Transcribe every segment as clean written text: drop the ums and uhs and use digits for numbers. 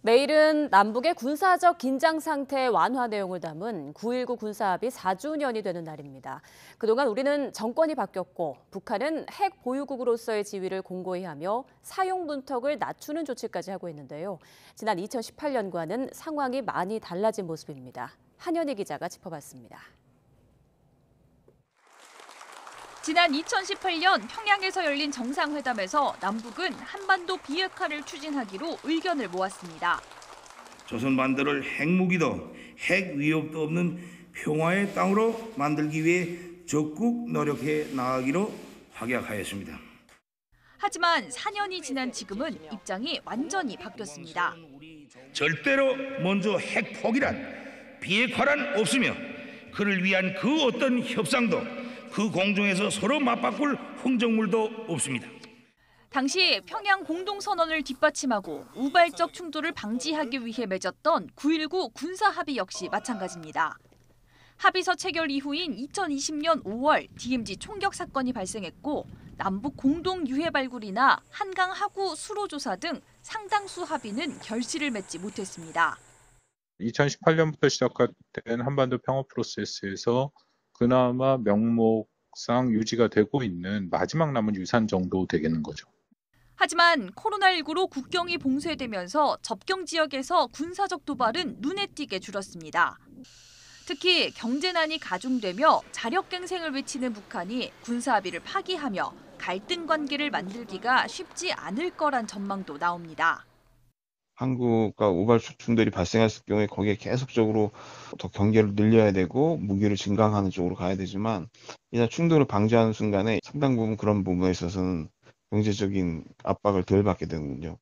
내일은 남북의 군사적 긴장 상태 완화 내용을 담은 9.19 군사합의 4주년이 되는 날입니다. 그동안 우리는 정권이 바뀌었고 북한은 핵 보유국으로서의 지위를 공고히 하며 사용 문턱을 낮추는 조치까지 하고 있는데요. 지난 2018년과는 상황이 많이 달라진 모습입니다. 한현희 기자가 짚어봤습니다. 지난 2018년 평양에서 열린 정상회담에서 남북은 한반도 비핵화를 추진하기로 의견을 모았습니다. 조선 반도를 핵무기도 핵 위협도 없는 평화의 땅으로 만들기 위해 적극 노력해 나가기로 확약하였습니다. 하지만 4년이 지난 지금은 입장이 완전히 바뀌었습니다. 절대로 먼저 핵 포기란 비핵화란 없으며 그를 위한 그 어떤 협상도 그 공중에서 서로 맞바꿀 흥정물도 없습니다. 당시 평양 공동선언을 뒷받침하고 우발적 충돌을 방지하기 위해 맺었던 9.19 군사합의 역시 마찬가지입니다. 합의서 체결 이후인 2020년 5월 DMZ 총격 사건이 발생했고 남북 공동 유해 발굴이나 한강 하구 수로 조사 등 상당수 합의는 결실을 맺지 못했습니다. 2018년부터 시작된 한반도 평화 프로세스에서 그나마 명목상 유지가 되고 있는 마지막 남은 유산 정도 되겠는 거죠. 하지만 코로나19로 국경이 봉쇄되면서 접경 지역에서 군사적 도발은 눈에 띄게 줄었습니다. 특히 경제난이 가중되며 자력갱생을 외치는 북한이 군사합의를 파기하며 갈등 관계를 만들기가 쉽지 않을 거란 전망도 나옵니다. 한국과 우발적 충돌이 발생했을 경우에 거기에 계속적으로 더 경계를 늘려야 되고 무기를 증강하는 쪽으로 가야 되지만 이날 충돌을 방지하는 순간에 상당 부분 그런 부분에 있어서는 경제적인 압박을 덜 받게 되는군요.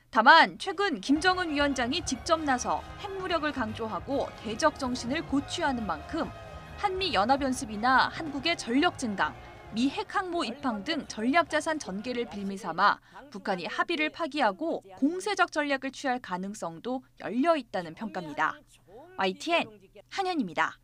다만 최근 김정은 위원장이 직접 나서 핵무력을 강조하고 대적 정신을 고취하는 만큼 한미연합연습이나 한국의 전력 증강, 미 핵항모 입항 등 전략자산 전개를 빌미 삼아 북한이 합의를 파기하고 공세적 전략을 취할 가능성도 열려 있다는 평가입니다. YTN 한현입니다.